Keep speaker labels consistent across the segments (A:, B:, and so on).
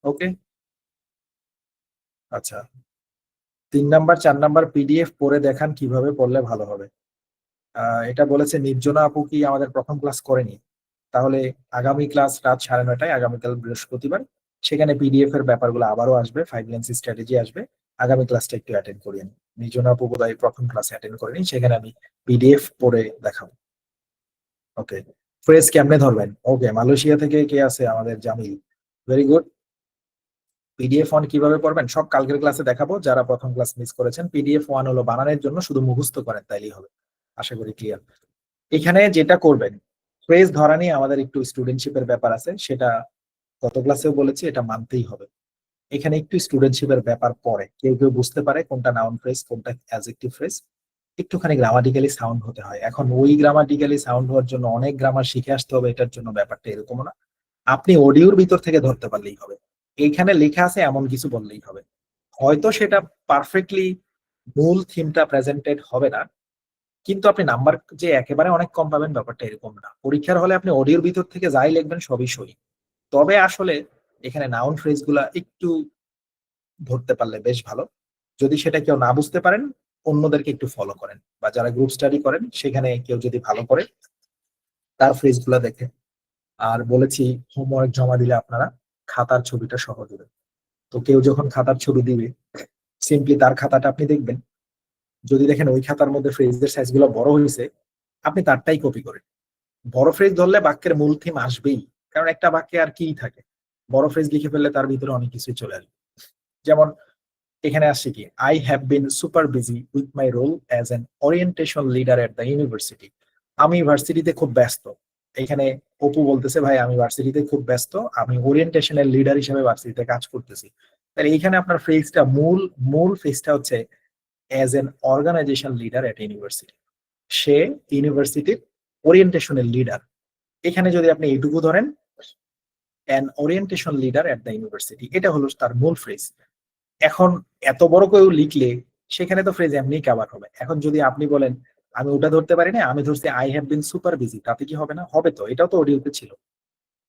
A: ওকে, আচ্ছা 3 number 4 number PDF পড়ে দেখান কিভাবে পড়লে ভালো হবে। এটা বলেছে নির্জনা আপু কি আমাদের প্রথম ক্লাস করেনি? তাহলে আগামী ক্লাস রাত 9:30টায়, আগামীকাল বৃহস্পতিবার, সেখানে পিডিএফ এর ব্যাপারগুলো আবারও আসবে, 5 লেন্স স্ট্র্যাটেজি আসবে। আগামী ক্লাসটা একটু অ্যাটেন্ড করিয়ে নিন। নির্জনা আপু বোধহয় প্রথম ক্লাসে অ্যাটেন্ড করেনি, সেখানে আমি পিডিএফ পড়ে দেখাবো। ওকে, ফ্রেজ কেমনে ধরবেন? ওকে, মালয়েশিয়া থেকে কে আছে? আমাদের Jamil, very good. PDF one কিভাবে পড়বেন সব কালকের ক্লাসে দেখাবো। যারা প্রথম ক্লাস মিস করেছেন, পিডিএফ ওয়ান হলো বানানোর জন্য, শুধু মুখস্থ করেন তাইলেই হবে। আশা করি ক্লিয়ার। এখানে যেটা করবেন, ফ্রেজ ধরা নিয়ে আমাদের একটু স্টুডেন্টশিপের ব্যাপার আছে, সেটা গত ক্লাসেও বলেছি, এটা মানতেই হবে। এখানে একটু স্টুডেন্টশিপের ব্যাপার পড়ে, কেউ কেউ বুঝতে পারে কোনটা নাউন ফ্রেজ কোনটা অ্যাডজেক্টিভ ফ্রেজ। একটুখানি গ্রামাটিক্যালি সাউন্ড হতে হয়। এখন ওই গ্রামাটিক্যালি সাউন্ড হওয়ার জন্য অনেক গ্রামার শিখে আসতে হবে, এটার জন্য ব্যাপারটা এরকম না। আপনি অডিওর ভিতর থেকে ধরতে পারলেই হবে। এইখানে লেখা আছে এমন কিছু বললেই হবে। হয়তো সেটা পারফেক্টলি মূল থিমটা প্রেজেন্টেড হবে না, কিন্তু আপনি নাম্বার যে একেবারে অনেক কম পাবেন ব্যাপারটা এরকম না। পরীক্ষার হলে আপনি অডিওর ভিতর থেকে যাই লিখবেন সবই সই। তবে আসলে এখানে নাউন ফ্রেজ গুলা একটু ধরতে পারলে বেশ ভালো। যদি সেটা কেউ না বুঝতে পারেন, অন্যদেরকে একটু ফলো করেন, বা যারা গ্রুপ স্টাডি করেন সেখানে কেউ যদি ভালো করে তার ফ্রেজ গুলা দেখে। আর বলেছি হোমওয়ার্ক জমা দিলে আপনারা খাতার ছবিটা সহ দেবেন। তো কেউ যখন খাতার ছবি দিবে, সিম্পলি তার খাতাটা আপনি দেখবেন। যদি দেখেন ওই খাতার মধ্যে ফ্রেজের সাইজ গুলো বড় হয়েছে, আপনি তারটাই কপি করেন। বড় ফ্রেজ ধরলে বাক্যের মূল থিম আসবেই, কারণ একটা বাক্যে আর কি থাকে। বড় ফ্রেজ লিখে ফেললে তার ভিতরে অনেক কিছুই চলে আসবে। যেমন এখানে আসছে কি, I have been super busy with my role as an orientation leader at the university. আমি ভার্সিটিতে খুব ব্যস্ত। এখানে অপু বলতেছে ভাই আমি ভার্সিটিতে খুব ব্যস্ত, আমি ওরিয়েন্টেশনের লিডার হিসেবে ভার্সিটিতে কাজ করতেছি। তাহলে এইখানে আপনার ফ্রেজটা মূল মূল ফ্রেজটা হচ্ছে as an organization leader at university. সে ইউনিভার্সিটির ওরিয়েন্টেশনের লিডার। এখানে যদি আপনি এইটুকু ধরেন, an orientation leader at the university, এটা হলো তার মূল ফ্রেজ। এখন এত বড় কেউ লিখলে সেখানে তো ফ্রেজ এমনি কভার হবে। এখন যদি আপনি বলেন আমি ওটা ধরতে পারি না, আমি ধরছি I have been super busy, তাতে কি হবে না? হবে তো, এটাও তো অডিওতে ছিল।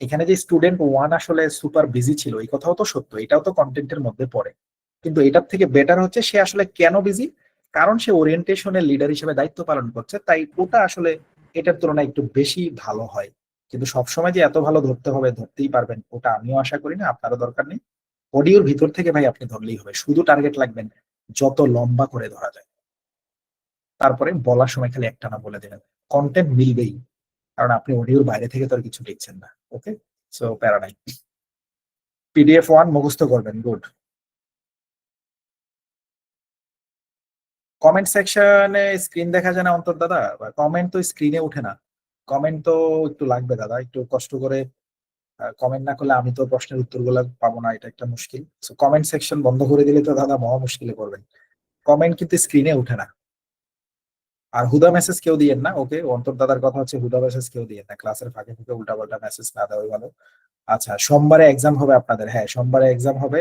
A: এখানে যে স্টুডেন্ট ওয়ান আসলে সুপার বিজি ছিল, এই কথাও তো সত্য, এটাও তো কন্টেন্টের মধ্যে পড়ে। কিন্তু এটার থেকে বেটার হচ্ছে সে আসলে কেন বিজি, কারণ সে ওরিয়েন্টেশনের লিডার হিসেবে দায়িত্ব পালন করছে, তাই ওটা আসলে এটার তুলনায় একটু বেশি ভালো হয়। কিন্তু সবসময় যে এত ভালো ধরতে হবে, ধরতেই পারবেন ওটা আমিও আশা করি না, আপনারও দরকার নেই। অডিওর ভিতর থেকে ভাই আপনি ধরলেই হবে, শুধু টার্গেট লাগবেন যত লম্বা করে ধরা যায়। তারপরে বলার সময় খালি একটা না বলে দেবেন, কন্টেন্ট মিলবেই, কারণ আপনি অডিওর বাইরে থেকে তো আর কিছু লিখছেন না। ওকে, সো প্যারা নাই। পিডিএফ ওয়ান মুখস্থ করবেন, গুড। কমেন্ট সেকশনে স্ক্রিন দেখা যায় না অন্তর দাদা? কমেন্ট তো স্ক্রিনে উঠে না। কমেন্ট তো একটু লাগবে দাদা, একটু কষ্ট করে কমেন্ট না করলে আমি তো প্রশ্নের উত্তরগুলো পাবো না, এটা একটা মুশকিল। কমেন্ট সেকশন বন্ধ করে দিলে তো দাদা মহা মুশকিলে পড়বেন। কমেন্ট কিন্তু স্ক্রিনে উঠে না। আর হুদা মেসেজ কেউ দিয়েন না, ওকে? অন্তর দাদার কথা হচ্ছে হুদা মেসেজ কেউ দিয়েন না, ক্লাসের ফাঁকে ফাঁকে উল্টাপাল্টা মেসেজ না দেওয়াই ভালো। আচ্ছা, সোমবারে এক্সাম হবে আপনাদের? হ্যাঁ, সোমবারে এক্সাম হবে।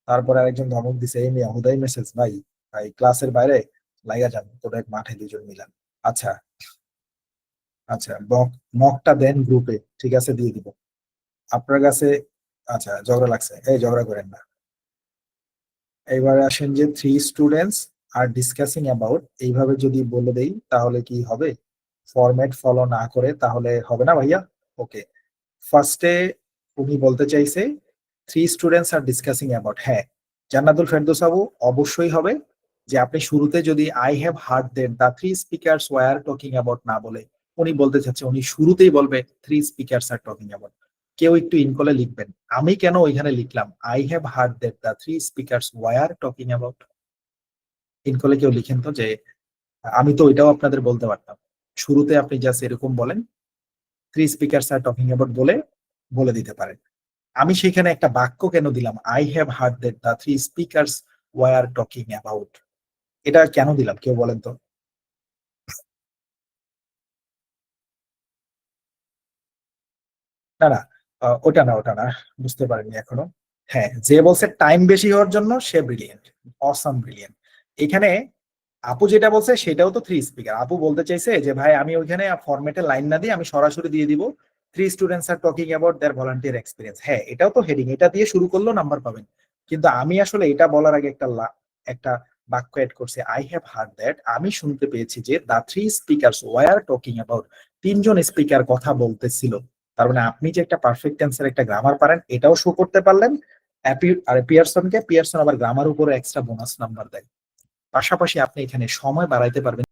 A: তারপরে আরেকজন ধমক দিছে, এই মিয়া হুদাই মেসেজ ভাই, ভাই ক্লাসের বাইরে লাইগা যান তোর এক মাঠে দুজন মিলান। আচ্ছা, আচ্ছা, মকটা দেন গ্রুপে, ঠিক আছে দিয়ে দিব আপনার কাছে। আচ্ছা, ঝগড়া লাগছে, এই ঝগড়া করেন না। এবারে আসেন যে three students are discussing about, এইভাবে যদি বলে দেই তাহলে কি হবে? ফরম্যাট ফলো না করে তাহলে হবে না ভাইয়া। ওকে, ফার্স্টে উনি বলতে চাইছে three students are discussing about. হ্যাঁ, জান্নাতুল ফেরদৌস আবু, অবশ্যই হবে। যে আপনি শুরুতে যদি I have heard then the three speakers were talking about না বলে, উনি বলতে চাচ্ছে উনি শুরুতেই বলবে three speakers are talking about. কেউ একটু ইনকলে লিখবেন, আমি কেন ওইখানে লিখলাম I have heard that the three speakers were talking about. ইনকলে কেউ লিখেন তো যে আমি তো ওইটাও আপনাদের বলতে পারতাম। শুরুতে আপনি জাস্ট এরকম বলেন three speakers are talking about বলে বলে দিতে পারেন। আমি সেখানে একটা বাক্য কেন দিলাম I have heard that the three speakers were talking about? এটা কেন দিলাম কেউ বলেন তো? না না, ওটা না, ওটা না, বুঝতে পারেননি এখনো। হ্যাঁ, যে বলছে টাইম বেশি হওয়ার জন্য সে ব্রিলিয়েন্ট, অসাম ব্রিলিয়েন্ট। এখানে আপু যেটা বলছে সেটাও তো থ্রি স্পিকার। আপু বলতে চাইছে যে ভাই আমি ওইখানে ফরম্যাটে লাইন না দিয়ে আমি সরাসরি দিয়ে দিব 3 students are talking about their volunteer experience. হ্যাঁ, এটাও তো হেডিং, এটা দিয়ে শুরু করলেও নাম্বার পাবেন। কিন্তু আমি আসলে এটা বলার আগে একটা বাক্য এড করছি, আই হ্যাভ হার্ড দ্যাট, আমি শুনতে পেয়েছি যে the three speakers were talking about, তিনজন স্পিকার কথা বলতেছিল। তার মানে আপনি যে একটা পারফেক্ট টেন্সের একটা গ্রামার পারেন এটাও শো করতে পারলেন। আর পিয়ারসন আবার গ্রামার উপরে এক্সট্রা বোনাস নাম্বার দেয়। পাশাপাশি আপনি এখানে সময় বাড়াইতে পারবেন।